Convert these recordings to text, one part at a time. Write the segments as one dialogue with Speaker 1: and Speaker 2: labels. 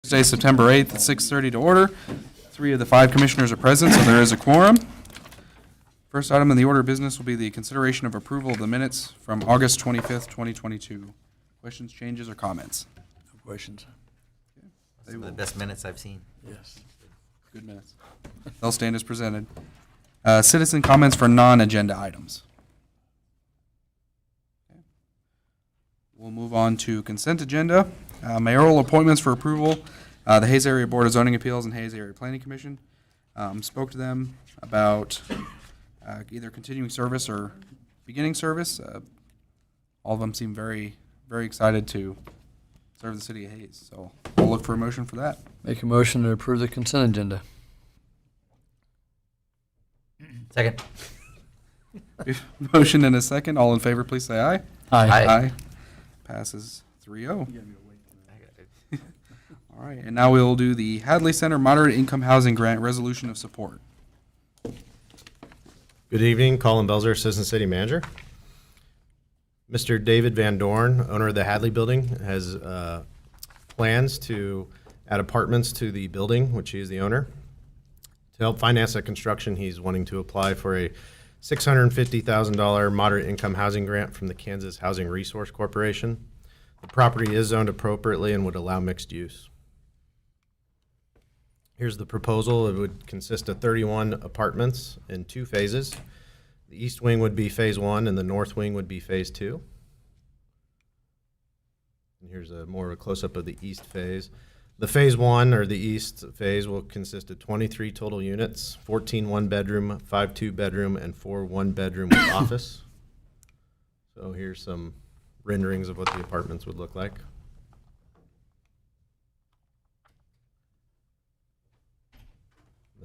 Speaker 1: Tuesday, September 8th at 6:30 to order. 3 of the 5 commissioners are present, so there is a quorum. First item in the order of business will be the consideration of approval of the minutes from August 25th, 2022. Questions, changes, or comments?
Speaker 2: No questions.
Speaker 3: Some of the best minutes I've seen.
Speaker 2: Yes.
Speaker 1: Good minutes. They'll stand as presented. Citizen comments for non-agenda items. Okay. We'll move on to consent agenda. Mayoral appointments for approval. The Hayes Area Board of Zoning Appeals and Hayes Area Planning Commission. Spoke to them about either continuing service or beginning service. All of them seem very, very excited to serve the city of Hayes. So we'll look for a motion for that.
Speaker 2: Make a motion to approve the consent agenda.
Speaker 3: Second.
Speaker 1: Motion and a second. All in favor, please say aye.
Speaker 3: Aye.
Speaker 1: Passes 3-0. All right, and now we'll do the Hadley Center Moderate Income Housing Grant Resolution of Support.
Speaker 4: Good evening, Colin Belzer, Assistant City Manager. Mr. David Van Dorn, owner of the Hadley Building, has plans to add apartments to the building, which he is the owner. To help finance that construction, he's wanting to apply for a $650,000 moderate income housing grant from the Kansas Housing Resource Corporation. The property is zoned appropriately and would allow mixed use. Here's the proposal. It would consist of 31 apartments in 2 phases. The east wing would be phase 1 and the north wing would be phase 2. And here's more of a close-up of the east phase. The phase 1, or the east phase, will consist of 23 total units, 14 one-bedroom, 5 two-bedroom, and 4 one-bedroom with office. So here's some renderings of what the apartments would look like.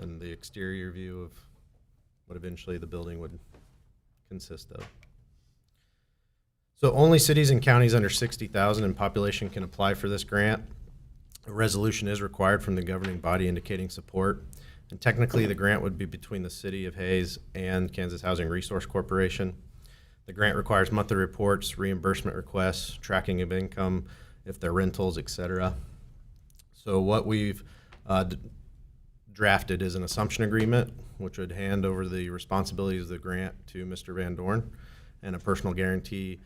Speaker 4: And the exterior view of what eventually the building would consist of. So only cities and counties under 60,000 in population can apply for this grant. A resolution is required from the governing body indicating support. And technically the grant would be between the city of Hayes and Kansas Housing Resource Corporation. The grant requires monthly reports, reimbursement requests, tracking of income, if they're rentals, etc. So what we've drafted is an assumption agreement, which would hand over the responsibilities of the grant to Mr. Van Dorn, and a personal guarantee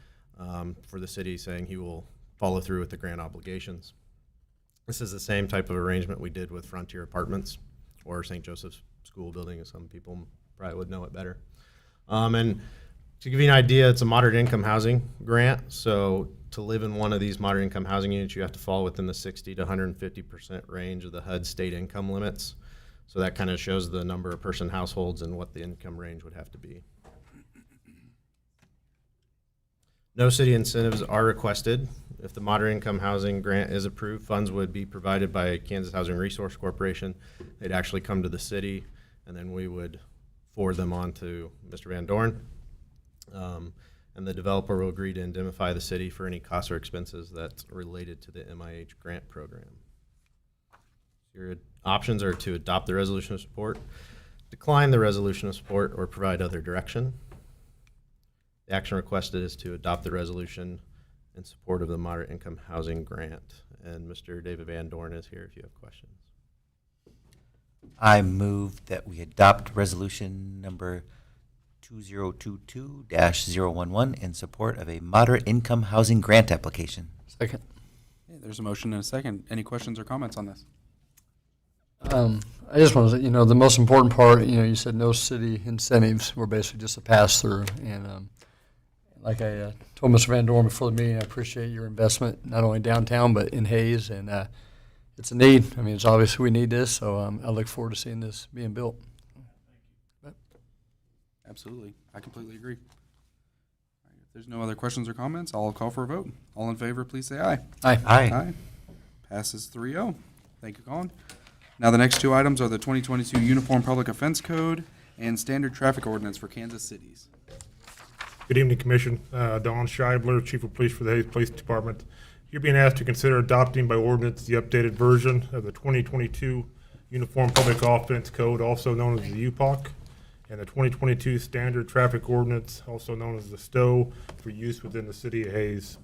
Speaker 4: for the city saying he will follow through with the grant obligations. This is the same type of arrangement we did with Frontier Apartments or St. Joseph's School Building, as some people probably would know it better. And to give you an idea, it's a moderate income housing grant. So to live in one of these moderate income housing units, you have to fall within the 60 to 150% range of the HUD state income limits. So that kind of shows the number of person households and what the income range would have to be. No city incentives are requested. If the moderate income housing grant is approved, funds would be provided by Kansas Housing Resource Corporation. They'd actually come to the city, and then we would forward them on to Mr. Van Dorn. And the developer will agree to indemnify the city for any costs or expenses that's related to the MIH grant program. Your options are to adopt the resolution of support, decline the resolution of support, or provide other direction. The action requested is to adopt the resolution in support of the moderate income housing grant. And Mr. David Van Dorn is here if you have questions.
Speaker 3: I move that we adopt resolution number 2022-011 in support of a moderate income housing grant application.
Speaker 2: Second.
Speaker 1: Okay, there's a motion and a second. Any questions or comments on this?
Speaker 2: I just want to say, the most important part, you said no city incentives. We're basically just a pass-through. And like I told Mr. Van Dorn before the meeting, I appreciate your investment, not only downtown, but in Hayes. And it's a need. I mean, it's obvious we need this, so I look forward to seeing this being built.
Speaker 1: Absolutely. I completely agree. All right, if there's no other questions or comments, I'll call for a vote. All in favor, please say aye.
Speaker 2: Aye.
Speaker 1: Aye. Passes 3-0. Thank you, Colin. Now the next 2 items are the 2022 Uniform Public Offense Code and Standard Traffic Ordinance for Kansas cities.
Speaker 5: Good evening, Commission. Don Scheibler, Chief of Police for the Hayes Police Department. You're being asked to consider adopting by ordinance the updated version of the 2022 Uniform Public Offense Code, also known as the UPOC, and the 2022 Standard Traffic Ordinance, also known as the STO, for use within the city of Hayes.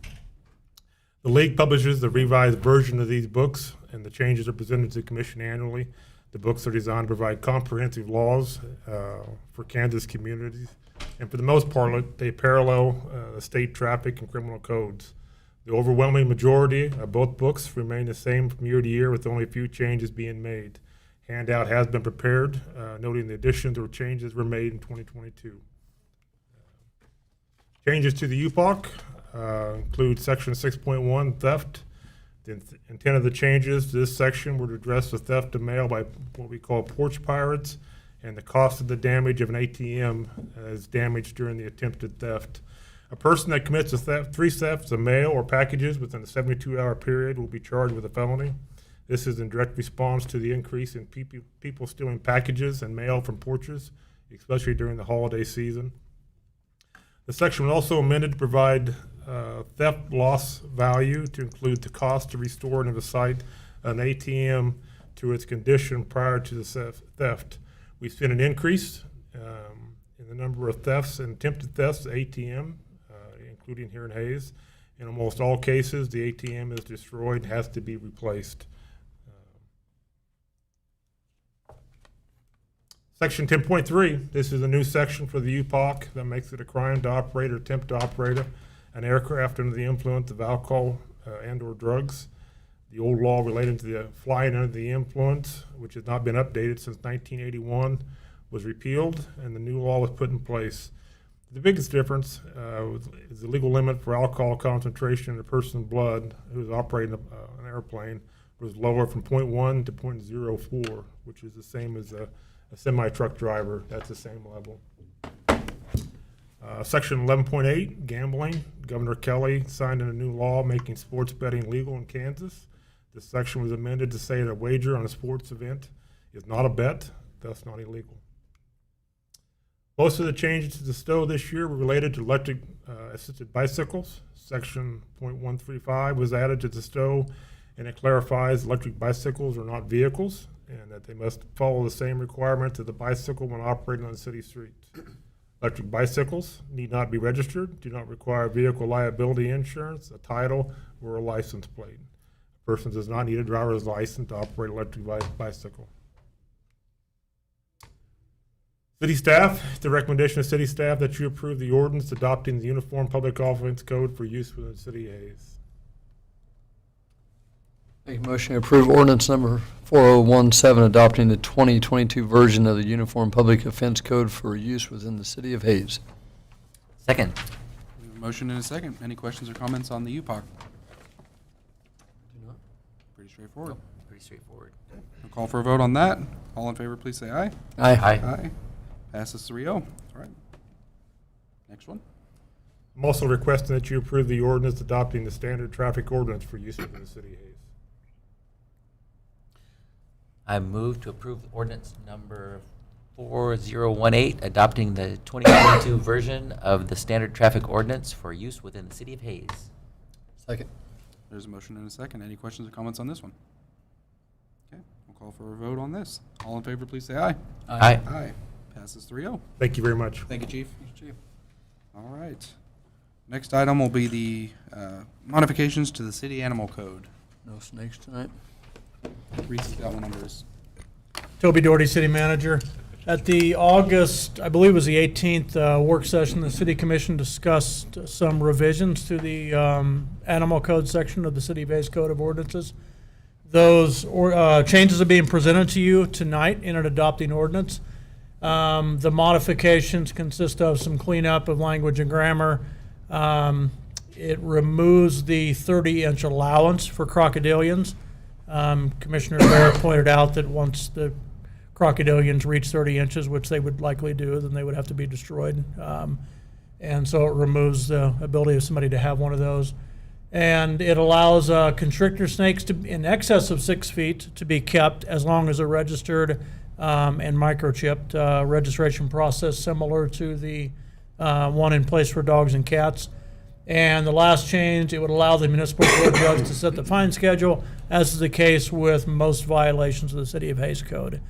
Speaker 5: The league publishes the revised version of these books, and the changes are presented to the commission annually. The books are designed to provide comprehensive laws for Kansas communities, and for the most part, they parallel the state traffic and criminal codes. The overwhelming majority of both books remain the same from year to year, with only a few changes being made. Handout has been prepared, noting the additions or changes were made in 2022. Changes to the UPOC include Section 6.1, theft. The intent of the changes to this section were to address the theft of mail by what we call porch pirates and the cost of the damage of an ATM as damaged during the attempted theft. A person that commits a theft, 3 thefts of mail or packages within a 72-hour period will be charged with a felony. This is in direct response to the increase in people stealing packages and mail from porches, especially during the holiday season. The section was also amended to provide theft loss value to include the cost to restore and oversight an ATM to its condition prior to the theft. We've seen an increase in the number of thefts and attempted thefts of ATM, including here in Hayes. In almost all cases, the ATM is destroyed and has to be replaced. Section 10.3, this is a new section for the UPOC that makes it a crime to operate or attempt to operate an aircraft under the influence of alcohol and or drugs. The old law relating to the flying under the influence, which has not been updated since 1981, was repealed, and the new law was put in place. The biggest difference is the legal limit for alcohol concentration in a person's blood who is operating an airplane was lower from 0.1 to 0.04, which is the same as a semi-truck driver. That's the same level. Section 11.8, gambling. Governor Kelly signed in a new law making sports betting legal in Kansas. This section was amended to say that a wager on a sports event is not a bet, thus not illegal. Most of the changes to the STO this year were related to electric assisted bicycles. Section .135 was added to the STO, and it clarifies electric bicycles are not vehicles and that they must follow the same requirements as the bicycle when operating on city streets. Electric bicycles need not be registered, do not require vehicle liability insurance, a title, or a license plate. A person does not need a driver's license to operate an electric bicycle. City staff, it's the recommendation of city staff that you approve the ordinance adopting the Uniform Public Offense Code for use within the city of Hayes.
Speaker 2: Make a motion to approve ordinance number 4017, adopting the 2022 version of the Uniform Public Offense Code for use within the city of Hayes.
Speaker 3: Second.
Speaker 1: We have a motion and a second. Any questions or comments on the UPOC? Pretty straightforward.
Speaker 3: Pretty straightforward.
Speaker 1: I'll call for a vote on that. All in favor, please say aye.
Speaker 2: Aye.
Speaker 1: Aye. Passes 3-0. All right. Next one.
Speaker 5: I'm also requesting that you approve the ordinance adopting the standard traffic ordinance for use within the city of Hayes.
Speaker 3: I move to approve ordinance number 4018, adopting the 2022 version of the standard traffic ordinance for use within the city of Hayes.
Speaker 2: Second.
Speaker 1: There's a motion and a second. Any questions or comments on this one? Okay. We'll call for a vote on this. All in favor, please say aye.
Speaker 3: Aye.
Speaker 1: Aye. Passes 3-0.
Speaker 5: Thank you very much.
Speaker 1: Thank you, Chief. All right. Next item will be the modifications to the city animal code.
Speaker 2: No snakes tonight.
Speaker 1: Reese has got one under his.
Speaker 6: Toby Doherty, City Manager. At the August, I believe it was the 18th work session, the City Commission discussed some revisions to the Animal Code section of the City of Hayes Code of Ordinances. Those changes are being presented to you tonight in an adopting ordinance. The modifications consist of some cleanup of language and grammar. It removes the 30-inch allowance for crocodilians. Commissioner Barrett pointed out that once the crocodilians reach 30 inches, which they would likely do, then they would have to be destroyed. And so it removes the ability of somebody to have one of those. And it allows constrictor snakes to in excess of 6 feet to be kept as long as they're registered and microchipped. Registration process similar to the one in place for dogs and cats. And the last change, it would allow the municipal court judge to set the fine schedule, as is the case with most violations of the City of Hayes Code.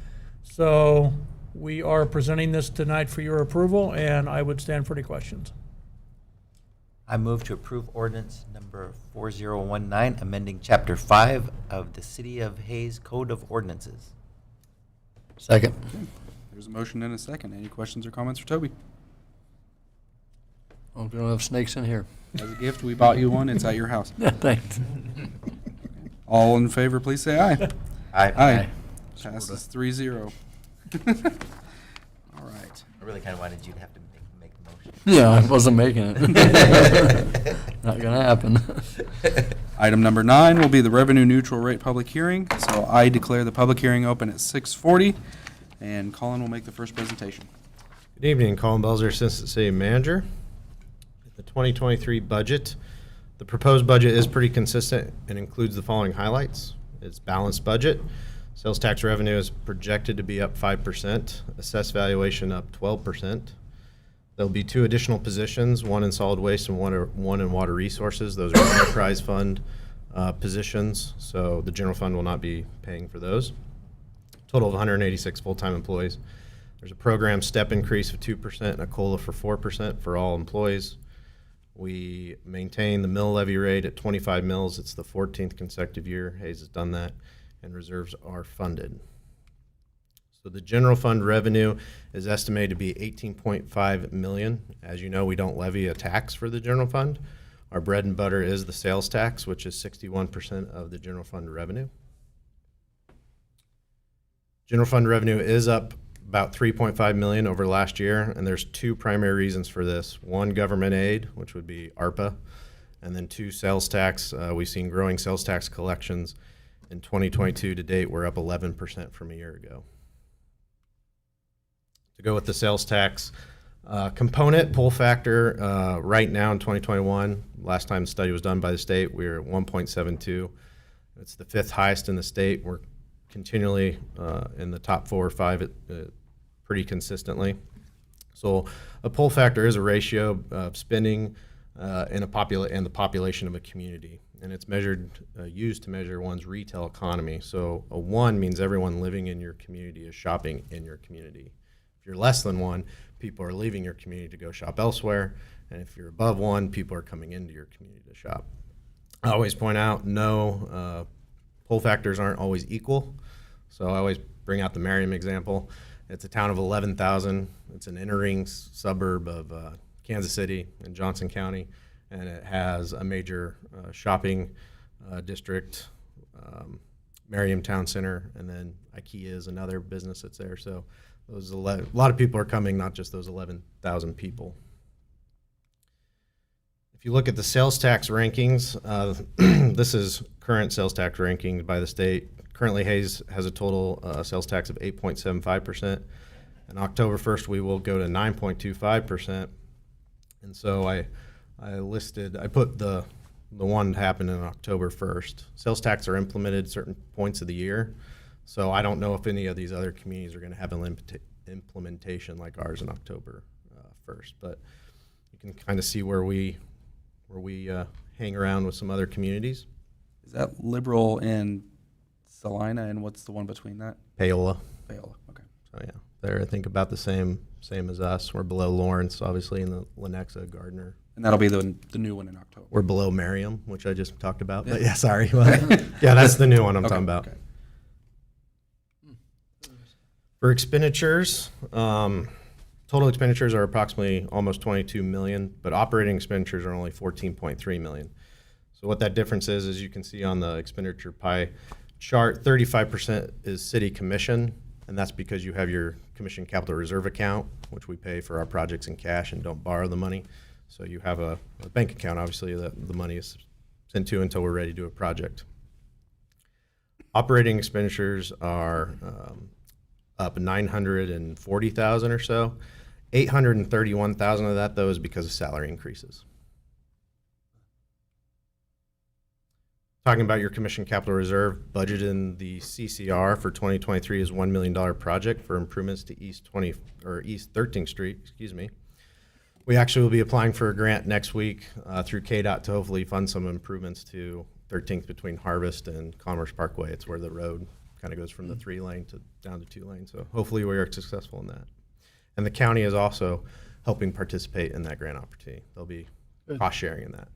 Speaker 6: So we are presenting this tonight for your approval, and I would stand for any questions.
Speaker 3: I move to approve ordinance number 4019, amending Chapter 5 of the City of Hayes Code of Ordinances.
Speaker 2: Second.
Speaker 1: There's a motion and a second. Any questions or comments for Toby?
Speaker 2: Hope you don't have snakes in here.
Speaker 1: As a gift, we bought you one. It's at your house.
Speaker 2: Yeah, thanks.
Speaker 1: All in favor, please say aye.
Speaker 3: Aye.
Speaker 1: Passes 3-0. All right.
Speaker 3: I really kind of wanted you to have to make the motion.
Speaker 2: Yeah, I wasn't making it. Not gonna happen.
Speaker 1: Item number 9 will be the revenue neutral rate public hearing. So I declare the public hearing open at 6:40, and Colin will make the first presentation.
Speaker 4: Good evening, Colin Belzer, Assistant City Manager. The 2023 budget. The proposed budget is pretty consistent and includes the following highlights. It's balanced budget. Sales tax revenue is projected to be up 5%. Assessed valuation up 12%. There'll be 2 additional positions, one in solid waste and one in water resources. Those are enterprise fund positions, so the general fund will not be paying for those. Total of 186 full-time employees. There's a program step increase of 2% and a COLA for 4% for all employees. We maintain the mill levy rate at 25 mills. It's the 14th consecutive year Hayes has done that, and reserves are funded. So the general fund revenue is estimated to be $18.5 million. As you know, we don't levy a tax for the general fund. Our bread and butter is the sales tax, which is 61% of the general fund revenue. General fund revenue is up about $3.5 million over last year, and there's 2 primary reasons for this. 1, government aid, which would be ARPA, and then 2, sales tax. We've seen growing sales tax collections. In 2022 to date, we're up 11% from a year ago. To go with the sales tax component, pull factor, right now in 2021, last time the study was done by the state, we were at 1.72. It's the 5th highest in the state. We're continually in the top 4 or 5 pretty consistently. So a pull factor is a ratio of spending and the population of a community, and it's measured used to measure one's retail economy. So a 1 means everyone living in your community is shopping in your community. If you're less than 1, people are leaving your community to go shop elsewhere, and if you're above 1, people are coming into your community to shop. I always point out no pull factors aren't always equal. So I always bring out the Merriam example. It's a town of 11,000. It's an inner ring suburb of Kansas City in Johnson County, and it has a major shopping district, Merriam Town Center, and then IKEA is another business that's there. So those a lot of people are coming, not just those 11,000 people. If you look at the sales tax rankings, this is current sales tax rankings by the state. Currently, Hayes has a total sales tax of 8.75%. On October 1st, we will go to 9.25%. And so I put the one that happened in October 1st. Sales tax are implemented certain points of the year. So I don't know if any of these other communities are going to have an implementation like ours in October 1st. But you can kind of see where we hang around with some other communities.
Speaker 1: Is that Liberal and Salina, and what's the one between that?
Speaker 4: Paola.
Speaker 1: Paola, okay.
Speaker 4: So yeah, they're I think about the same as us. We're below Lawrence, obviously, in the Lenexa, Gardner.
Speaker 1: And that'll be the new one in October.
Speaker 4: We're below Merriam, which I just talked about. But yeah, sorry. Yeah, that's the new one I'm talking about.
Speaker 1: Okay.
Speaker 4: For expenditures, total expenditures are approximately almost 22 million, but operating expenditures are only 14.3 million. So what that difference is, as you can see on the expenditure pie chart, 35% is city commission, and that's because you have your commission capital reserve account, which we pay for our projects in cash and don't borrow the money. So you have a bank account, obviously, that the money is sent to until we're ready to do a project. Operating expenditures are up 940,000 or so. 831,000 of that, though, is because of salary increases. Talking about your commission capital reserve, budget in the CCR for 2023 is $1 million project for improvements to East 13th Street, We actually will be applying for a grant next week through KDOT to hopefully fund some improvements to 13th between Harvest and Commerce Parkway. It's where the road kind of goes from the 3-lane to down to 2-lane. So hopefully we are successful in that. And the county is also helping participate in that grant opportunity. They'll be
Speaker 2: Good.
Speaker 4: cost sharing in that.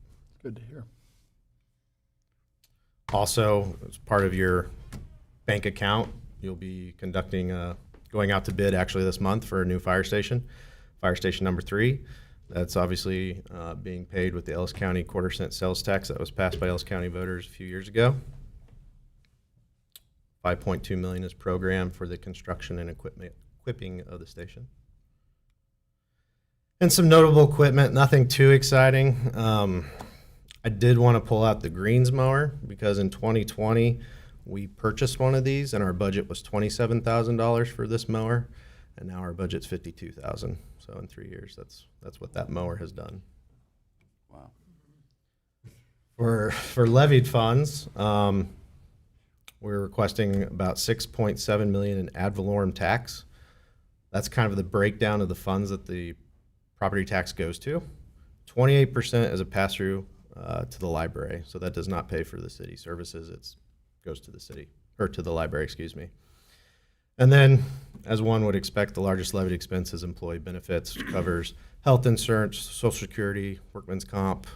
Speaker 2: Good to hear.
Speaker 4: Also, as part of your bank account, you'll be going out to bid actually this month for a new fire station number 3. That's obviously being paid with the Ellis County quarter-cent sales tax that was passed by Ellis County voters a few years ago. $5.2 million is programmed for the construction and equipping of the station. And some notable equipment, nothing too exciting. I did want to pull out the greens mower because in 2020 we purchased one of these and our budget was $27,000 for this mower, and now our budget's $52,000. So in 3 years, that's what that mower has done.
Speaker 1: Wow.
Speaker 4: For levied funds, we're requesting about $6.7 million in ad valorem tax. That's kind of the breakdown of the funds that the property tax goes to. 28% is a pass-through to the library, so that does not pay for the city services. It goes to the city, or to the library, excuse me. And then, as one would expect, the largest levied expense is employee benefits, which covers health insurance, Social Security, workman's comp,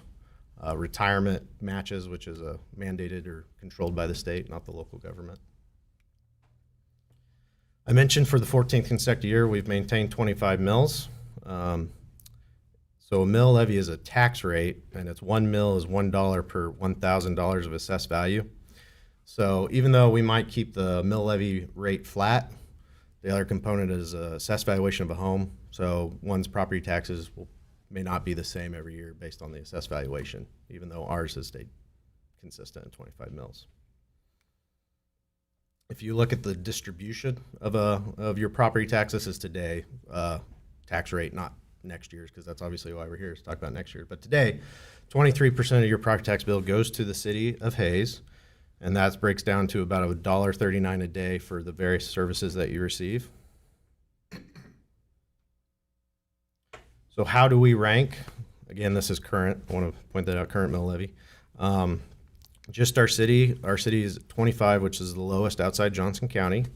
Speaker 4: retirement matches, which is mandated or controlled by the state, not the local government. I mentioned for the 14th consecutive year, we've maintained 25 mills. So a mill levy is a tax rate, and it's 1 mill is $1 per $1,000 of assessed value. So even though we might keep the mill levy rate flat, the other component is assessed valuation of a home. So one's property taxes may not be the same every year based on the assessed valuation, even though ours has stayed consistent at 25 mills. If you look at the distribution of your property tax, this is today tax rate, not next year's, because that's obviously why we're here, is to talk about next year. But today, 23% of your property tax bill goes to the city of Hayes, and that breaks down to about $1.39 a day for the various services that you receive. So how do we rank? Again, this is current. I want to point that out, current mill levy. Just our city is 25, which is the lowest outside Johnson County.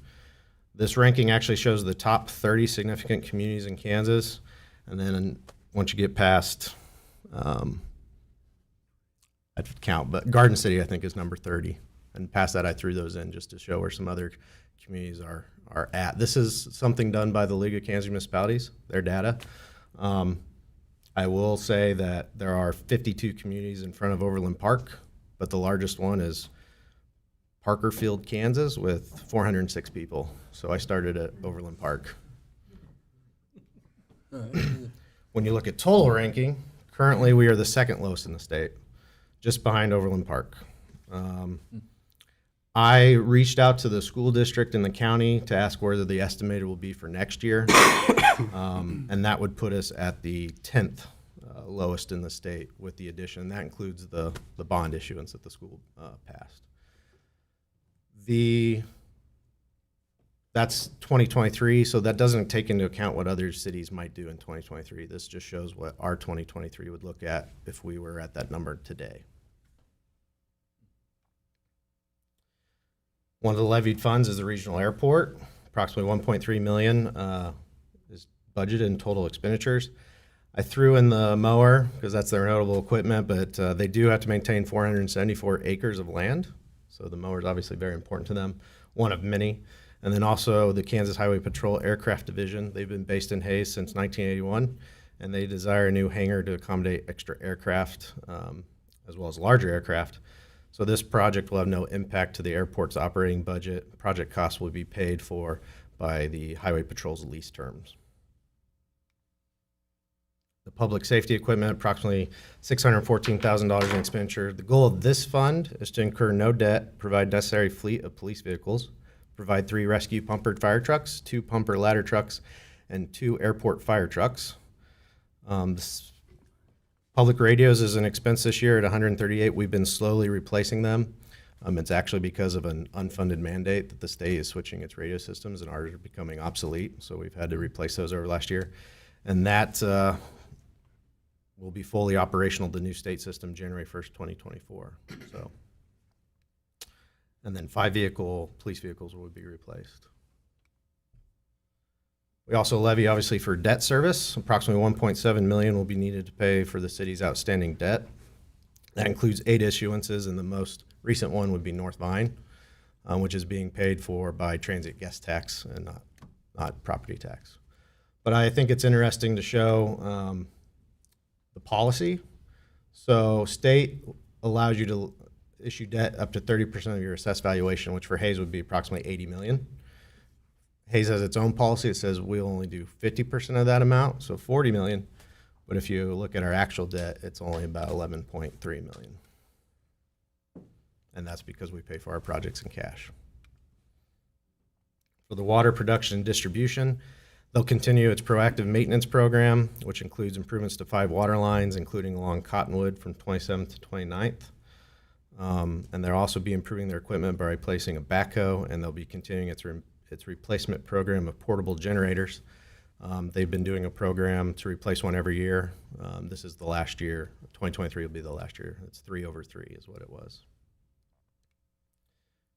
Speaker 4: This ranking actually shows the top 30 significant communities in Kansas. And then once you get past, I'd count, but Garden City, I think, is number 30. And past that, I threw those in just to show where some other communities are at. This is something done by the League of Kansas Municipalities, their data. I will say that there are 52 communities in front of Overland Park, but the largest one is Parkerfield, Kansas, with 406 people. So I started at Overland Park. When you look at total ranking, currently we are the second lowest in the state, just behind Overland Park. I reached out to the school district in the county to ask whether the estimated will be for next year, and that would put us at the 10th lowest in the state with the addition. That includes the bond issuance that the school passed. That's 2023, so that doesn't take into account what other cities might do in 2023. This just shows what our 2023 would look at if we were at that number today. One of the levied funds is the regional airport. Approximately $1.3 million is budgeted in total expenditures. I threw in the mower because that's their notable equipment, but they do have to maintain 474 acres of land. So the mower is obviously very important to them, one of many. And then also the Kansas Highway Patrol Aircraft Division. They've been based in Hayes since 1981, and they desire a new hangar to accommodate extra aircraft, as well as larger aircraft. So this project will have no impact to the airport's operating budget. Project costs will be paid for by the Highway Patrol's lease terms. The public safety equipment, approximately $614,000 in expenditure. The goal of this fund is to incur no debt, provide necessary fleet of police vehicles, provide 3 rescue pumper fire trucks, 2 pumper ladder trucks, and 2 airport fire trucks. Public radios is an expense this year at $138. We've been slowly replacing them. It's actually because of an unfunded mandate that the state is switching its radio systems, and ours are becoming obsolete. So we've had to replace those over last year. And that will be fully operational, the new state system, January 1st, 2024. So. And then 5 police vehicles will be replaced. We also levy, obviously, for debt service. Approximately $1.7 million will be needed to pay for the city's outstanding debt. That includes 8 issuances, and the most recent one would be North Vine, which is being paid for by transient guest tax and not property tax. But I think it's interesting to show the policy. So state allows you to issue debt up to 30% of your assessed valuation, which for Hayes would be approximately $80 million. Hayes has its own policy. It says we'll only do 50% of that amount, so $40 million. But if you look at our actual debt, it's only about $11.3 million. And that's because we pay for our projects in cash. For the water production and distribution, they'll continue its proactive maintenance program, which includes improvements to 5 water lines, including along Cottonwood from 27th to 29th. And they'll also be improving their equipment by replacing a backhoe, and they'll be continuing its replacement program of portable generators. They've been doing a program to replace one every year. This is the last year. 2023 will be the last year. It's 3 over 3 is what it was.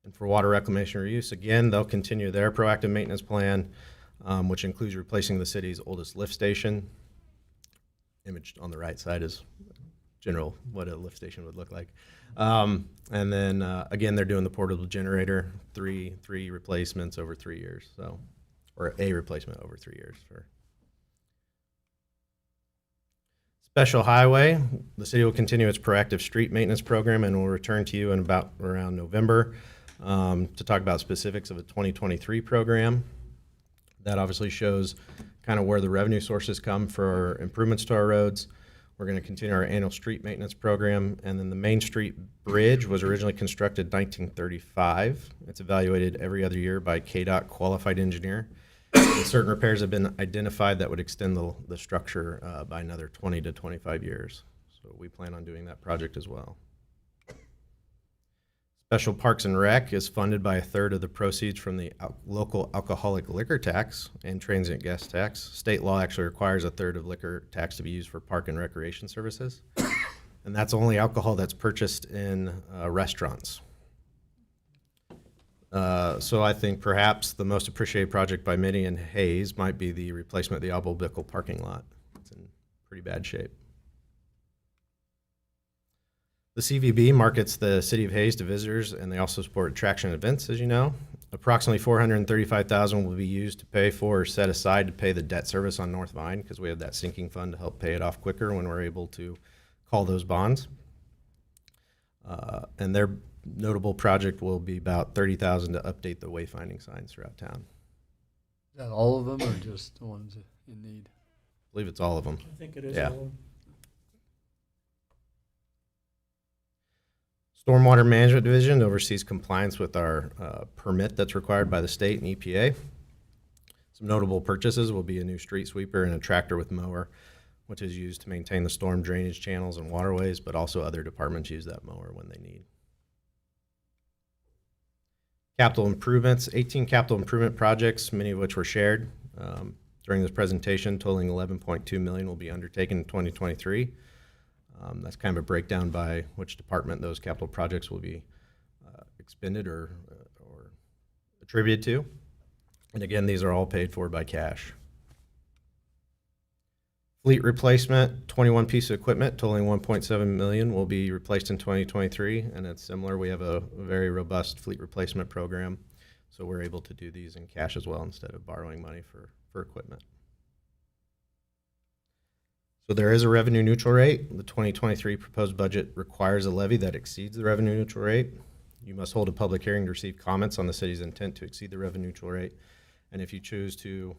Speaker 4: And for water reclamation reuse, again, they'll continue their proactive maintenance plan, which includes replacing the city's oldest lift station. Imaged on the right side is general what a lift station would look like. And then again, they're doing the portable generator, three replacements over 3 years, so, or a replacement over 3 years. Special highway, the city will continue its proactive street maintenance program, and will return to you in around November to talk about specifics of a 2023 program. That obviously shows kind of where the revenue sources come for improvements to our roads. We're going to continue our annual street maintenance program, and then the Main Street Bridge was originally constructed 1935. It's evaluated every other year by KDOT qualified engineer. And certain repairs have been identified that would extend the structure by another 20 to 25 years. So we plan on doing that project as well. Special Parks and Rec is funded by 1/3 of the proceeds from the local alcoholic liquor tax and transient guest tax. State law actually requires 1/3 of liquor tax to be used for park and recreation services. And that's only alcohol that's purchased in restaurants. So I think perhaps the most appreciated project by many in Hayes might be the replacement of the Auble Bickle parking lot. It's in pretty bad shape. The CVB markets the city of Hayes to visitors, and they also support attraction events, as you know. Approximately $435,000 will be used to pay for or set aside to pay the debt service on North Vine, because we have that sinking fund to help pay it off quicker when we're able to call those bonds. And their notable project will be about $30,000 to update the wayfinding signs throughout town.
Speaker 2: Is that all of them or just the ones in need?
Speaker 4: I believe it's all of them.
Speaker 6: I think it is.
Speaker 4: Yeah.
Speaker 6: all-
Speaker 4: Stormwater Management Division oversees compliance with our permit that's required by the state and EPA. Some notable purchases will be a new street sweeper and a tractor with mower, which is used to maintain the storm drainage channels and waterways, but also other departments use that mower when they need. Capital improvements, 18 capital improvement projects, many of which were shared during this presentation, totaling $11.2 million will be undertaken in 2023. That's kind of a breakdown by which department those capital projects will be expended or attributed to. And again, these are all paid for by cash. Fleet replacement, 21 pieces of equipment totaling $1.7 million will be replaced in 2023, and it's similar. We have a very robust fleet replacement program, so we're able to do these in cash as well instead of borrowing money for equipment. So there is a revenue neutral rate. The 2023 proposed budget requires a levy that exceeds the revenue neutral rate. You must hold a public hearing to receive comments on the city's intent to exceed the revenue neutral rate, and if you choose to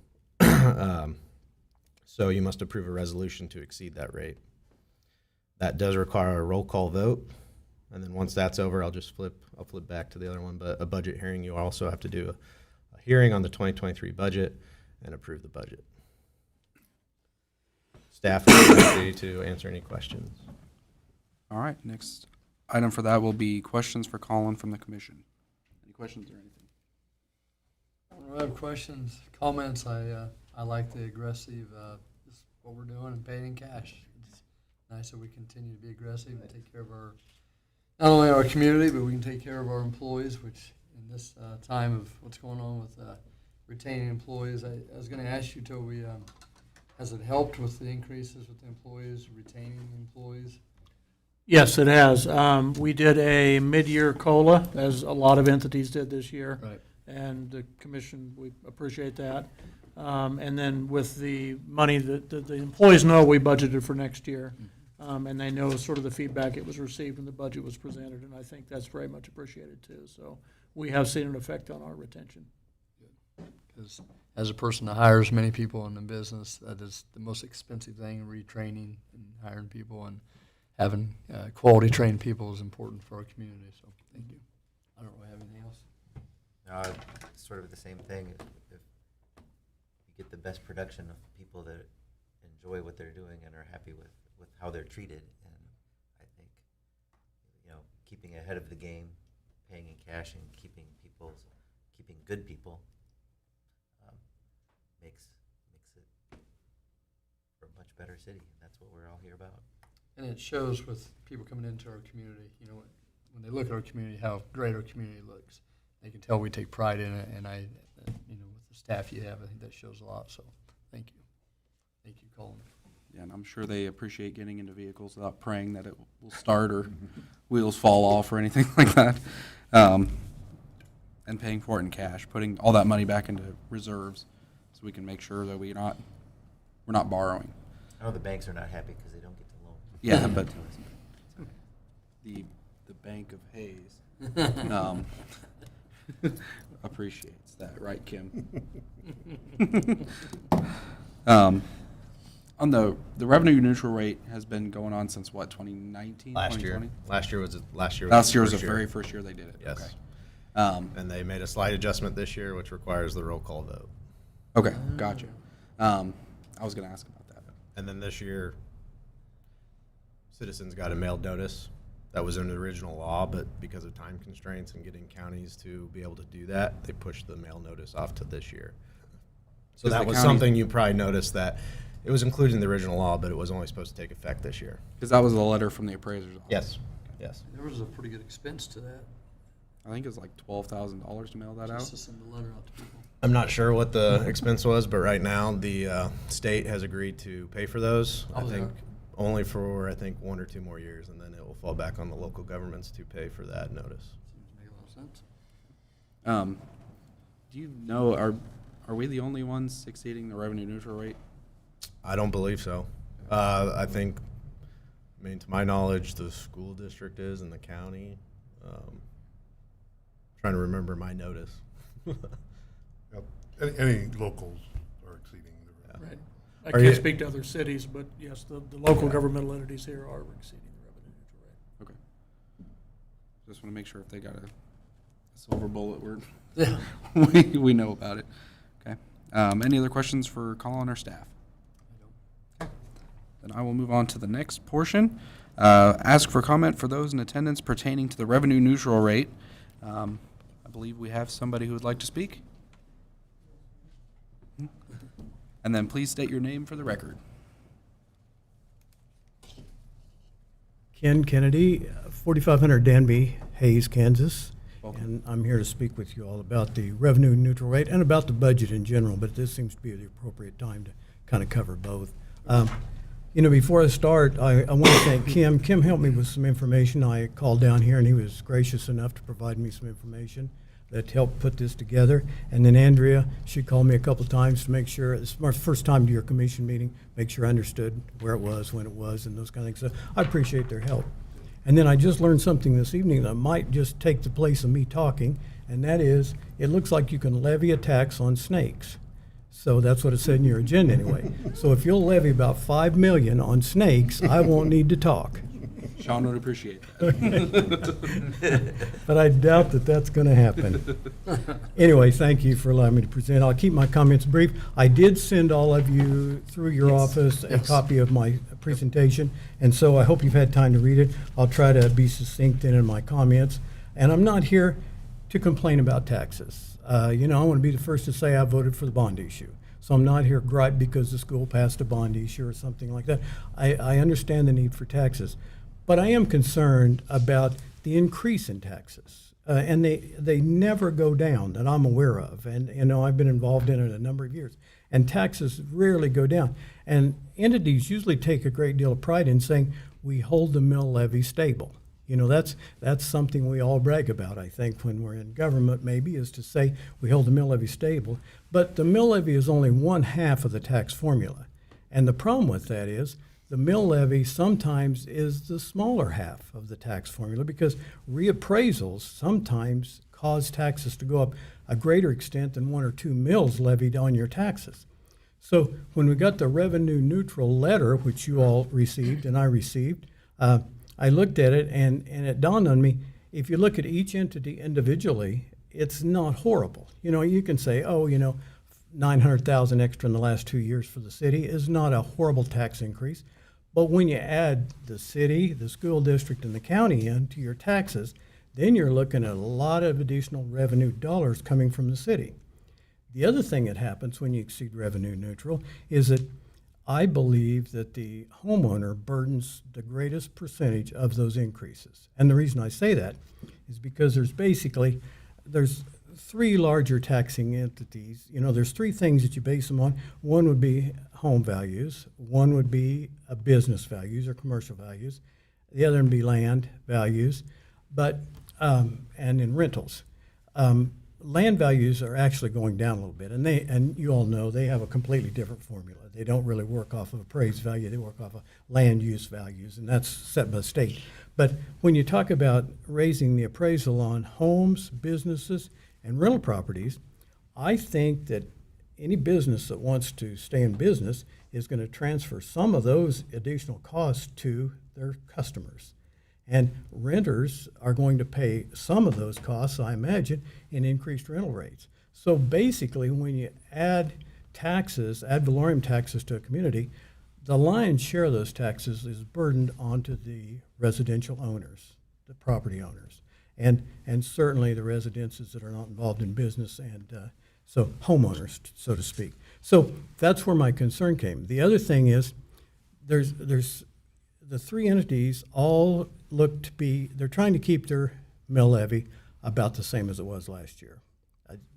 Speaker 4: so you must approve a resolution to exceed that rate. That does require a roll call vote, and then once that's over, I'll flip back to the other one. But a budget hearing, you also have to do a hearing on the 2023 budget and approve the budget. Staff is ready to answer any questions.
Speaker 1: All right, next item for that will be questions for Colin from the commission. Any questions or anything?
Speaker 2: I don't have questions, comments. I like the aggressive, this is what we're doing and paying in cash. It's nice that we continue to be aggressive and take care of our, not only our community, but we can take care of our employees, which in this time of what's going on with retaining employees. I was going to ask you, Toby, has it helped with the increases with the employees, retaining employees?
Speaker 6: Yes, it has. We did a mid-year COLA, as a lot of entities did this year.
Speaker 2: Right.
Speaker 6: And the commission, we appreciate that. And then with the money that the employees know we budgeted for next year, and they know sort of the feedback it was received when the budget was presented, and I think that's very much appreciated too. So we have seen an effect on our retention.
Speaker 2: Because as a person that hires many people in the business, that is the most expensive thing, retraining and hiring people, and having quality trained people is important for our community. So thank you. I don't really have anything else.
Speaker 3: Sort of the same thing. If you get the best production of people that enjoy what they're doing and are happy with how they're treated, and I think, keeping ahead of the game, paying in cash, and keeping good people makes it for a much better city. And that's what we're all here about.
Speaker 2: And it shows with people coming into our community, when they look at our community, how great our community looks. They can tell we take pride in it, and with the staff you have, I think that shows a lot. So, thank you. Thank you, Colin.
Speaker 1: Yeah, and I'm sure they appreciate getting into vehicles without praying that it will start or wheels fall off or anything like that. And paying for it in cash, putting all that money back into reserves so we can make sure that we're not borrowing.
Speaker 3: I know the banks are not happy because they don't get the loan.
Speaker 1: Yeah, but the Bank of Hayes appreciates that, right, Kim? On the revenue neutral rate has been going on since what, 2019?
Speaker 4: Last year.
Speaker 1: 2020?
Speaker 4: Last year was the
Speaker 1: the very first year they did it.
Speaker 4: Yes.
Speaker 1: Okay.
Speaker 4: And they made a slight adjustment this year, which requires the roll call vote.
Speaker 1: Okay, gotcha. I was going to ask about that.
Speaker 4: And then this year, citizens got a mailed notice. That was in the original law, but because of time constraints and getting counties to be able to do that, they pushed the mail notice off to this year. So
Speaker 1: Because
Speaker 4: that
Speaker 1: the
Speaker 4: was
Speaker 1: county-
Speaker 4: something you probably noticed, that it was included in the original law, but it was only supposed to take effect this year.
Speaker 1: Because that was a letter from the appraiser's office.
Speaker 4: Yes. Yes.
Speaker 2: There was a pretty good expense to that,
Speaker 1: I think it was like $12,000 to mail that out.
Speaker 2: just to send the letter out to people.
Speaker 4: I'm not sure what the expense was, but right now the state has agreed to pay for those. I
Speaker 2: Oh, they
Speaker 4: think
Speaker 2: are?
Speaker 4: only for 1 or 2 more years, and then it will fall back on the local governments to pay for that notice.
Speaker 2: Seems to make a lot of sense.
Speaker 1: Do you know, are we the only ones exceeding the revenue neutral rate?
Speaker 4: I don't believe so. I think, to my knowledge, the school district is in the county. Trying to remember my notice.
Speaker 7: Yep. Any locals are exceeding the revenue.
Speaker 6: Right. I
Speaker 4: Are
Speaker 6: can't
Speaker 4: you-
Speaker 6: speak to other cities, but yes, the local governmental entities here are exceeding the revenue neutral rate.
Speaker 1: Okay. Just want to make sure if they got a silver bullet,
Speaker 2: Yeah.
Speaker 1: we know about it. Okay. Any other questions for Colin or staff? Okay. Then I will move on to the next portion. Ask for comment for those in attendance pertaining to the revenue neutral rate. I believe we have somebody who would like to speak. And then please state your name for the record.
Speaker 8: Ken Kennedy, 4500 Danby, Hayes, Kansas.
Speaker 1: Welcome.
Speaker 8: And I'm here to speak with you all about the revenue neutral rate and about the budget in general, but this seems to be the appropriate time to kind of cover both. Before I start, I want to thank Kim. Kim helped me with some information. I called down here and he was gracious enough to provide me some information that helped put this together. And then Andrea, she called me a couple of times to make sure, it's my first time to your commission meeting, make sure I understood where it was, when it was, and those kind of things. So I appreciate their help. And then I just learned something this evening that might just take the place of me talking, and that is, it looks like you can levy a tax on snakes. So that's what it said in your agenda anyway. So if you'll levy about $5 million on snakes, I won't need to talk.
Speaker 1: Sean would appreciate that.
Speaker 8: But I doubt that that's going to happen. Anyway, thank you for allowing me to present. I'll keep my comments brief. I did send all of you through your office a copy of my presentation, and so I hope you've had time to read it. I'll try to be succinct in my comments. And I'm not here to complain about taxes. I want to be the first to say I voted for the bond issue. So I'm not here gripe because the school passed a bond issue or something like that. I understand the need for taxes. But I am concerned about the increase in taxes. and they never go down that I'm aware of. And, you know, I've been involved in it a number of years. And taxes rarely go down. And entities usually take a great deal of pride in saying, we hold the mill levy stable. You know, that's something we all brag about, I think, when we're in government, maybe, is to say we hold the mill levy stable. But the mill levy is only one half of the tax formula. And the problem with that is the mill levy sometimes is the smaller half of the tax formula because reappraisals sometimes cause taxes to go up a greater extent than 1 or 2 mills levied on your taxes. So when we got the revenue neutral letter, which you all received and I received, I looked at it and it dawned on me, if you look at each entity individually, it's not horrible. You know, you can say, oh, you know, 900,000 extra in the last 2 years for the city is not a horrible tax increase. But when you add the city, the school district, and the county into your taxes, then you're looking at a lot of additional revenue dollars coming from the city. The other thing that happens when you exceed revenue neutral is that I believe that the homeowner burdens the greatest percentage of those increases. And the reason I say that is because there's 3 larger taxing entities. You know, there's 3 things that you base them on. One would be home values. One would be business values or commercial values. The other would be land values, but and in rentals. Land values are actually going down a little bit, and you all know they have a completely different formula. They don't really work off of appraised value; they work off of land use values, and that's set by the state. But when you talk about raising the appraisal on homes, businesses, and rental properties, I think that any business that wants to stay in business is going to transfer some of those additional costs to their customers. And renters are going to pay some of those costs, I imagine, in increased rental rates. So basically, when you add taxes, ad valorem taxes to a community, the lion's share of those taxes is burdened onto the residential owners, the property owners, and certainly the residences that are not involved in business, and so homeowners, so to speak. So that's where my concern came. The other thing is there's the 3 entities all look to be, they're trying to keep their mill levy about the same as it was last year.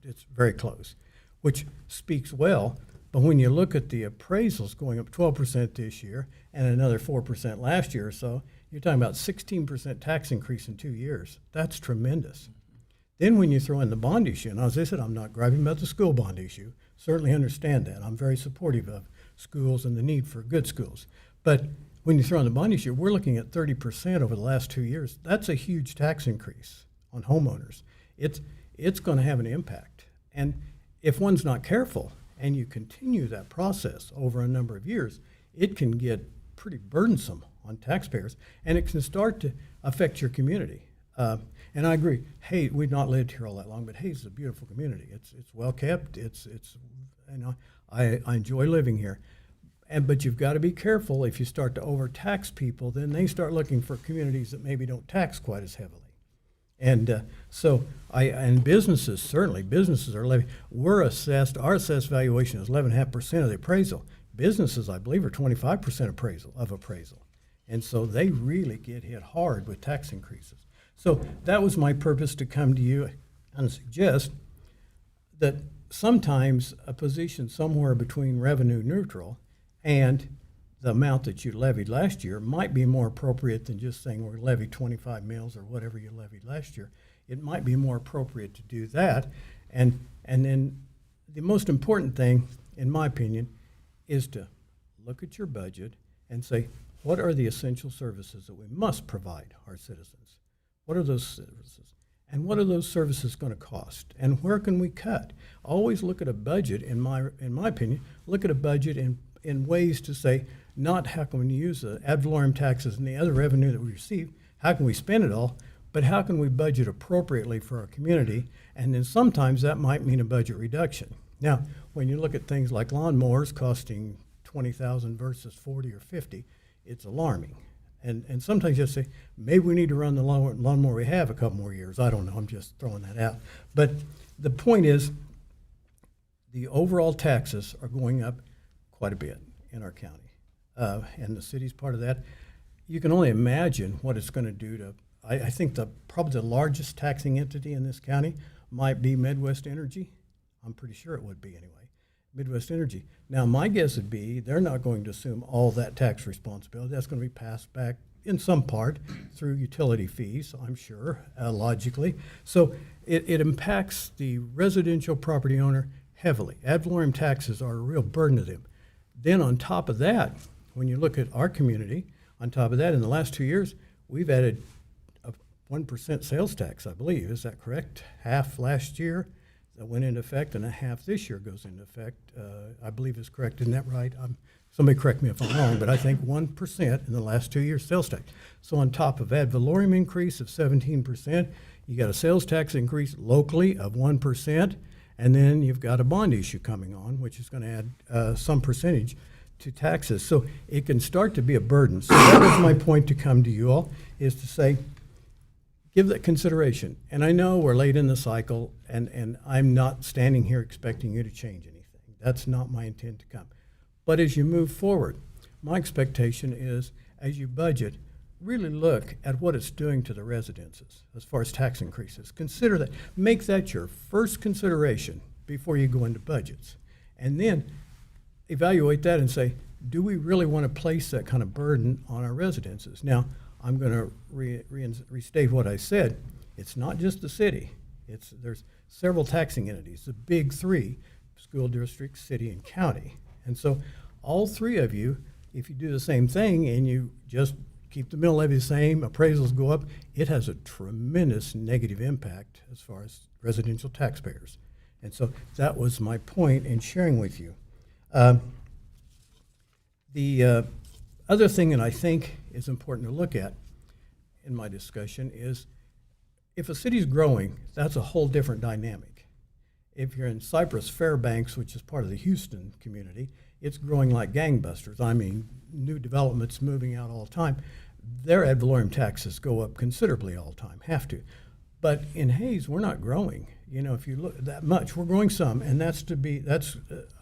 Speaker 8: It's very close, which speaks well. But when you look at the appraisals going up 12% this year and another 4% last year or so, you're talking about 16% tax increase in 2 years. That's tremendous. Then when you throw in the bond issue, and as I said, I'm not griping about the school bond issue. Certainly understand that. I'm very supportive of schools and the need for good schools. But when you throw in the bond issue, we're looking at 30% over the last 2 years. That's a huge tax increase on homeowners. It's going to have an impact. And if one's not careful and you continue that process over a number of years, it can get pretty burdensome on taxpayers, and it can start to affect your community. And I agree. Hey, we've not lived here all that long, but Hayes is a beautiful community. It's well kept. It's you know, I enjoy living here. But you've got to be careful. If you start to overtax people, then they start looking for communities that maybe don't tax quite as heavily. And and businesses, certainly, businesses are levied. Our assessed valuation is 11.5% of the appraisal. Businesses, I believe, are 25% appraisal. And so they really get hit hard with tax increases. So that was my purpose to come to you and suggest that sometimes a position somewhere between revenue neutral and the amount that you levied last year might be more appropriate than just saying we're levied 25 mills or whatever you levied last year. It might be more appropriate to do that. And then the most important thing, in my opinion, is to look at your budget and say, what are the essential services that we must provide our citizens? What are those services? And what are those services going to cost? And where can we cut? Always look at a budget, in my opinion, look at a budget in ways to say, not how can we use the ad valorem taxes and the other revenue that we receive, how can we spend it all, but how can we budget appropriately for our community? And then sometimes that might mean a budget reduction. Now, when you look at things like lawnmowers costing $20,000 versus 40 or 50, it's alarming. And sometimes you just say, maybe we need to run the lawnmower we have a couple more years. I don't know, I'm just throwing that out. But the point is, the overall taxes are going up quite a bit in our county. And the city's part of that. You can only imagine what it's going to do to I think probably the largest taxing entity in this county might be Midwest Energy. I'm pretty sure it would be anyway. Midwest Energy. Now, my guess would be they're not going to assume all that tax responsibility. That's going to be passed back in some part through utility fees, I'm sure, logically. So it impacts the residential property owner heavily. Ad valorem taxes are a real burden to them. Then on top of that, when you look at our community, on top of that, in the last 2 years, we've added a 1% sales tax, I believe. Is that correct? Half last year that went into effect, and a half this year goes into effect. I believe is correct. Isn't that right? Somebody correct me if I'm wrong, but I think 1% in the last 2 years sales tax. So on top of ad valorem increase of 17%, you got a sales tax increase locally of 1%, and then you've got a bond issue coming on, which is going to add some percentage to taxes. So it can start to be a burden. So that was my point to come to you all, is to say, give that consideration. And I know we're late in the cycle, and I'm not standing here expecting you to change anything. That's not my intent to come. But as you move forward, my expectation is, as you budget, really look at what it's doing to the residences as far as tax increases. Consider that. Make that your first consideration before you go into budgets. And then evaluate that and say, do we really want to place that kind of burden on our residences? Now, I'm going to restate what I said. It's not just the city. There's several taxing entities, the big three: school district, city, and county. And so all three of you, if you do the same thing and you just keep the mill levy the same, appraisals go up, it has a tremendous negative impact as far as residential taxpayers. And so that was my point in sharing with you. The other thing that I think is important to look at in my discussion is, if a city's growing, that's a whole different dynamic. If you're in Cypress Fairbanks, which is part of the Houston community, it's growing like gangbusters. I mean, new developments moving out all the time. Their ad valorem taxes go up considerably all the time, have to. But in Hayes, we're not growing. You know, if you look that much, we're growing some, and I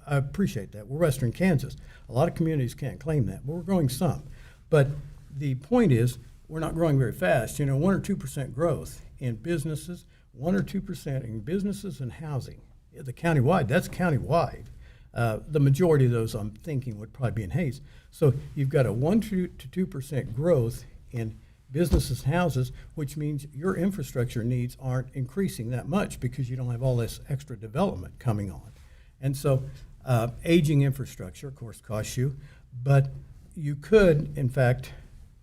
Speaker 8: appreciate that. We're Western Kansas. A lot of communities can't claim that, but we're growing some. But the point is, we're not growing very fast. 1 or 2% growth in businesses, 1 or 2% in businesses and housing. The countywide, that's countywide. The majority of those, I'm thinking, would probably be in Hayes. So you've got a 1 to 2% growth in businesses and houses, which means your infrastructure needs aren't increasing that much because you don't have all this extra development coming on. And so aging infrastructure, of course, costs you, but you could, in fact,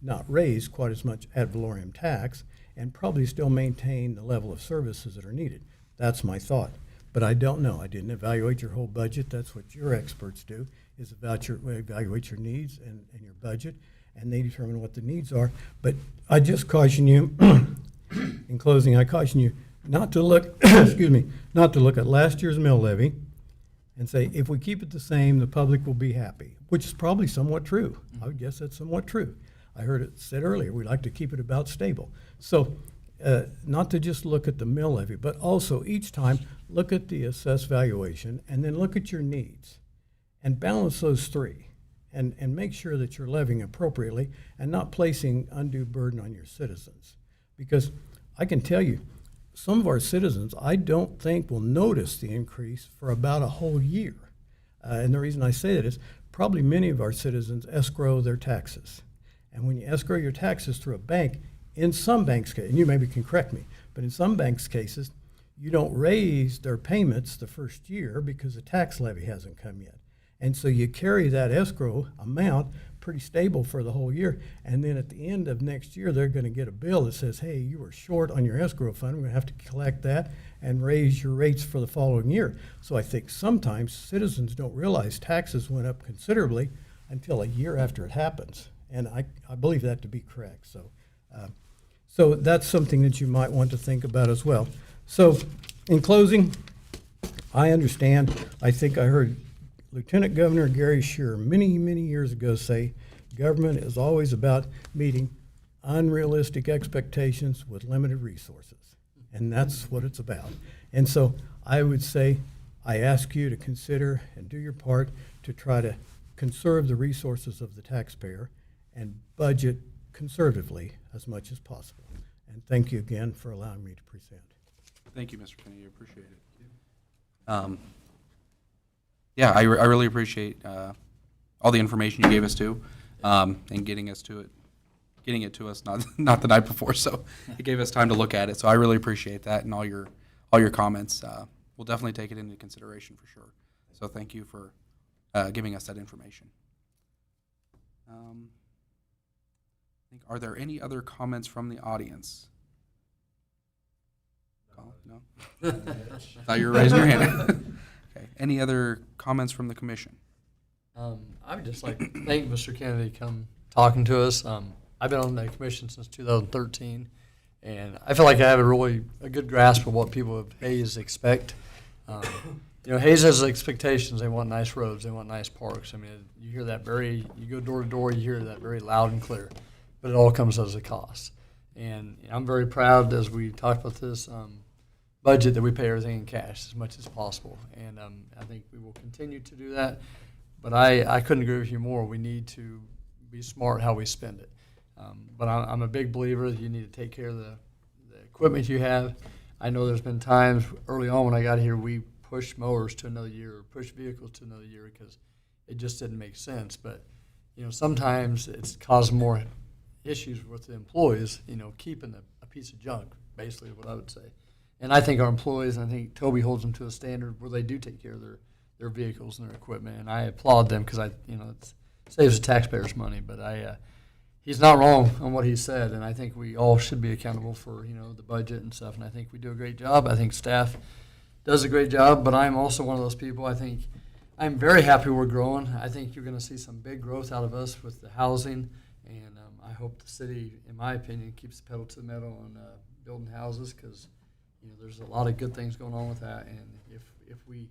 Speaker 8: not raise quite as much ad valorem tax and probably still maintain the level of services that are needed. That's my thought. But I don't know. I didn't evaluate your whole budget. That's what your experts do, is evaluate your needs and your budget, and they determine what the needs are. But I just caution you, in closing, I caution you not to look, not to look at last year's mill levy and say, if we keep it the same, the public will be happy, which is probably somewhat true. I would guess that's somewhat true. I heard it said earlier, we like to keep it about stable. So not to just look at the mill levy, but also each time look at the assessed valuation and then look at your needs and balance those three and make sure that you're levying appropriately and not placing undue burden on your citizens. Because I can tell you, some of our citizens, I don't think will notice the increase for about a whole year. And the reason I say that is probably many of our citizens escrow their taxes. And when you escrow your taxes through a bank, in some banks' cases, and you maybe can correct me, but in some banks' cases, you don't raise their payments the first year because the tax levy hasn't come yet. And so you carry that escrow amount pretty stable for the whole year. And then at the end of next year, they're going to get a bill that says, hey, you were short on your escrow fund. We're going to have to collect that and raise your rates for the following year. So I think sometimes citizens don't realize taxes went up considerably until a year after it happens. And I believe that to be correct. So that's something that you might want to think about as well. So in closing, I understand. I think I heard Lieutenant Governor Gary Shearer many, many years ago say, government is always about meeting unrealistic expectations with limited resources. And that's what it's about. And so I would say, I ask you to consider and do your part to try to conserve the resources of the taxpayer and budget conservatively as much as possible. And thank you again for allowing me to present.
Speaker 1: Thank you, Mr. Kennedy. I appreciate it. Yeah, I really appreciate all the information you gave us too, and getting it to us not the night before. So it gave us time to look at it. So I really appreciate that and all your comments. We'll definitely take it into consideration for sure. So thank you for giving us that information. Are there any other comments from the audience? No? Thought you were raising your hand. Okay. Any other comments from the commission?
Speaker 2: I would just like to thank Mr. Kennedy come talking to us. I've been on the commission since 2013, and I feel like I have a good grasp of what people of Hayes expect. Hayes has expectations. They want nice roads. They want nice parks. I mean, you hear that you go door to door, you hear that very loud and clear, but it all comes as a cost. And I'm very proud, as we talked about this budget, that we pay everything in cash as much as possible. And I think we will continue to do that. But I couldn't agree with you more. We need to be smart how we spend it. But I'm a big believer that you need to take care of the equipment you have. I know there's been times early on when I got here, we pushed mowers to another year or pushed vehicles to another year because it just didn't make sense. But, sometimes it's caused more issues with the employees, keeping a piece of junk, basically is what I would say. And I think our employees, and I think Toby holds them to a standard where they do take care of their vehicles and their equipment. And I applaud them because it saves the taxpayers money. But he's not wrong on what he said, and I think we all should be accountable for, the budget and stuff. And I think we do a great job. I think staff does a great job, but I'm also one of those people. I think I'm very happy we're growing. I think you're going to see some big growth out of us with the housing, and I hope the city, in my opinion, keeps the pedal to the metal on building houses because, there's a lot of good things going on with that. And if we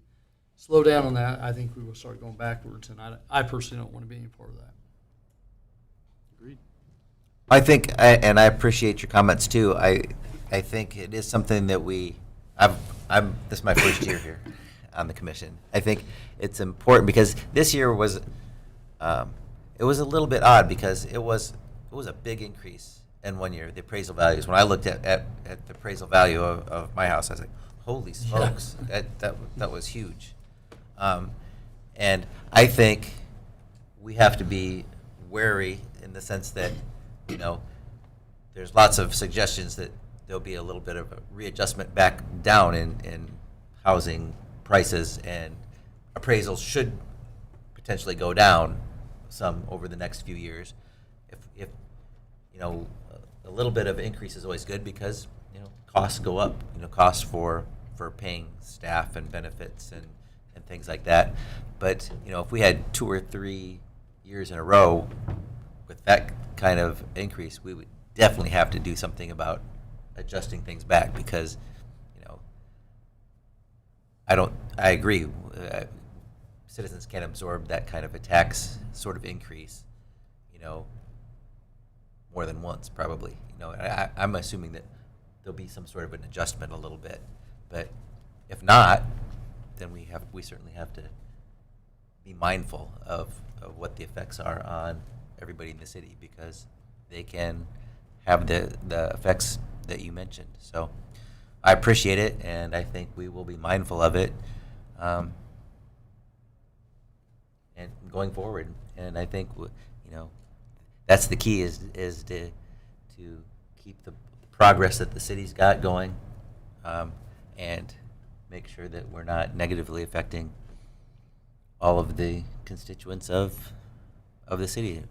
Speaker 2: slow down on that, I think we will start going backwards, and I personally don't want to be any part of that.
Speaker 1: Agreed.
Speaker 3: I think, and I appreciate your comments too. I think it is something that this is my first year here on the commission. I think it's important because this year was, it was a little bit odd because it was a big increase in 1 year, the appraisal values. When I looked at the appraisal value of my house, I was like, holy smokes, that was huge. And I think we have to be wary in the sense that, there's lots of suggestions that there'll be a little bit of a readjustment back down in housing prices, and appraisals should potentially go down some over the next few years. If a little bit of increase is always good because costs go up. Costs for paying staff and benefits and things like that. But if we had 2 or 3 years in a row with that kind of increase, we would definitely have to do something about adjusting things back because I agree. Citizens can't absorb that kind of a tax sort of increase, more than once probably. I'm assuming that there'll be some sort of an adjustment a little bit, but if not, then we certainly have to be mindful of what the effects are on everybody in the city because they can have the effects that you mentioned. So I appreciate it, and I think we will be mindful of it and going forward. And I think that's the key is to keep the progress that the city's got going and make sure that we're not negatively affecting all of the constituents of the city.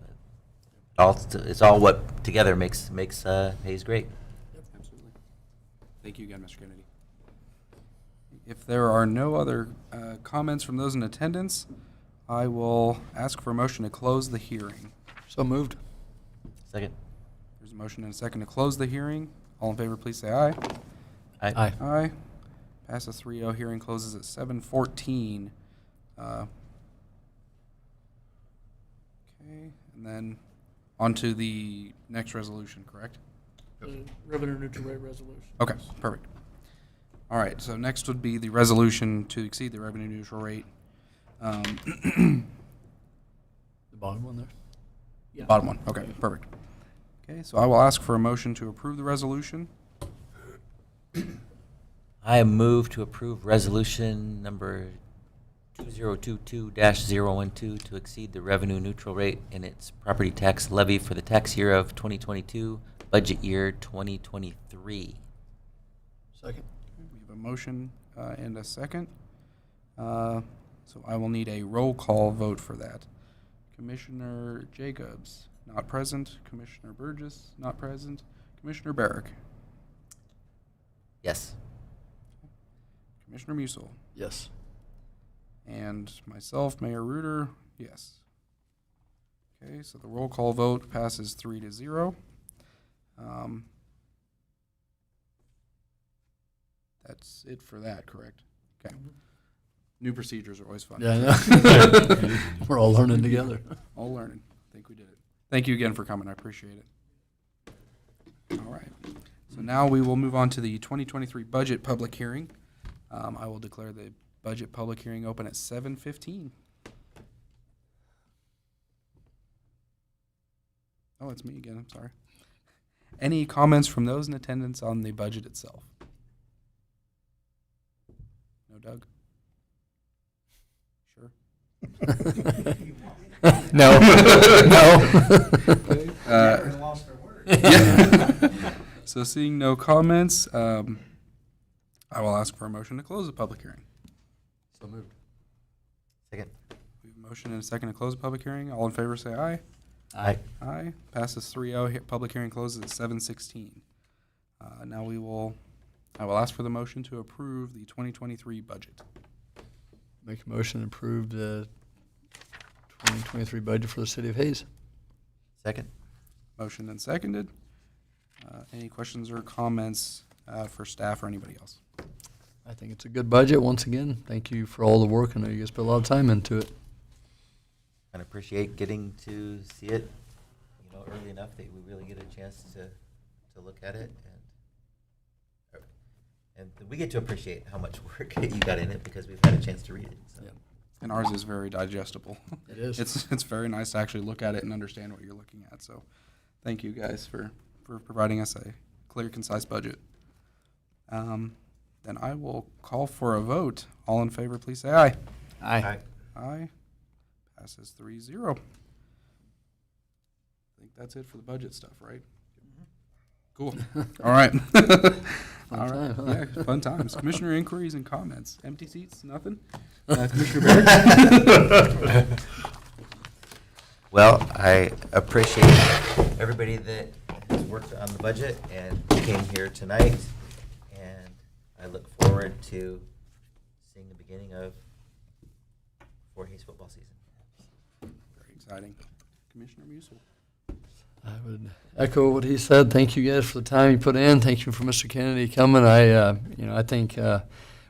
Speaker 3: It's all what together makes Hayes great.
Speaker 1: Yep, absolutely. Thank you again, Mr. Kennedy. If there are no other comments from those in attendance, I will ask for a motion to close the hearing.
Speaker 2: So moved.
Speaker 3: Second.
Speaker 1: There's a motion and a second to close the hearing. All in favor, please say aye.
Speaker 2: Aye.
Speaker 1: Aye. Passes 3-0. Hearing closes at 7:14. Okay, and then on to the next resolution, correct?
Speaker 6: Revenue neutral rate resolution.
Speaker 1: Okay, perfect. All right, so next would be the resolution to exceed the revenue neutral rate.
Speaker 2: The bottom one there.
Speaker 6: Yeah.
Speaker 1: Bottom one, okay, perfect. Okay, so I will ask for a motion to approve the resolution.
Speaker 9: I move to approve resolution number 2022-012 to exceed the revenue neutral rate in its property tax levy for the tax year of 2022, budget year 2023.
Speaker 2: Second.
Speaker 1: We have a motion and a second. So I will need a roll call vote for that. Commissioner Jacobs, not present. Commissioner Burgess, not present. Commissioner Barrick.
Speaker 9: Yes.
Speaker 1: Commissioner Musil.
Speaker 2: Yes.
Speaker 1: And myself, Mayor Reuter, yes. Okay, so the roll call vote passes 3-0. That's it for that, correct? Okay. New procedures are always fun.
Speaker 2: Yeah, I know. We're all learning together.
Speaker 1: All learning. I think we did it. Thank you again for coming. I appreciate it. All right. So now we will move on to the 2023 budget public hearing. I will declare the budget public hearing open at 7:15. Oh, it's me again. I'm sorry. Any comments from those in attendance on the budget itself? No, Doug? Sure.
Speaker 2: No.
Speaker 1: No. Yeah. So seeing no comments, I will ask for a motion to close the public hearing.
Speaker 2: So moved.
Speaker 3: Second.
Speaker 1: We have a motion and a second to close the public hearing. All in favor say aye.
Speaker 3: Aye.
Speaker 1: Aye. Passes 3-0. Public hearing closes at 7:16. Now I will ask for the motion to approve the 2023 budget.
Speaker 2: Make a motion to approve the 2023 budget for the city of Hayes.
Speaker 3: Second.
Speaker 1: Motion and seconded. Any questions or comments for staff or anybody else?
Speaker 2: I think it's a good budget. Once again, thank you for all the work. I know you guys put a lot of time into it.
Speaker 3: And appreciate getting to see it, early enough that we really get a chance to look at it, and we get to appreciate how much work you got in it because we've had a chance to read it. So.
Speaker 2: Yeah.
Speaker 1: And ours is very digestible.
Speaker 2: It is.
Speaker 1: It's very nice to actually look at it and understand what you're looking at. So thank you guys for providing us a clear, concise budget. Then I will call for a vote. All in favor, please say aye.
Speaker 2: Aye.
Speaker 1: Aye. Passes 3-0. I think that's it for the budget stuff, right? Cool. All right. All right.
Speaker 2: time, huh?
Speaker 1: Yeah, fun times. Commissioner inquiries and comments. Empty seats, nothing? Commissioner Barrett?
Speaker 3: Well, I appreciate everybody that has worked on the budget and came here tonight, and I look forward to seeing the beginning of Fort Hays football season.
Speaker 1: Very exciting. Commissioner Musil.
Speaker 2: I would echo what he said. Thank you guys for the time you put in. Thank you for Mr. Kennedy coming. I think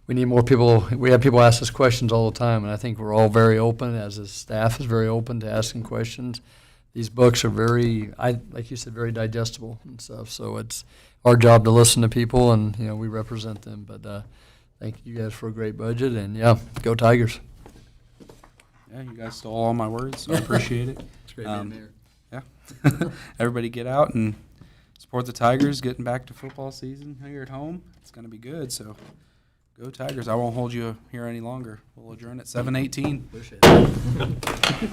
Speaker 2: we need more people. We have people ask us questions all the time, and I think we're all very open, as his staff is very open to asking questions. These books are very, like you said, very digestible and stuff. So it's our job to listen to people, and we represent them. But thank you guys for a great budget, and yeah, go Tigers.
Speaker 1: Yeah, you guys stole all my words, so I appreciate it.
Speaker 2: It's great being here.
Speaker 1: Yeah. Everybody get out and support the Tigers, getting back to football season here at home. It's going to be good, so go Tigers. I won't hold you here any longer. We'll adjourn at 7:18.
Speaker 2: Appreciate it.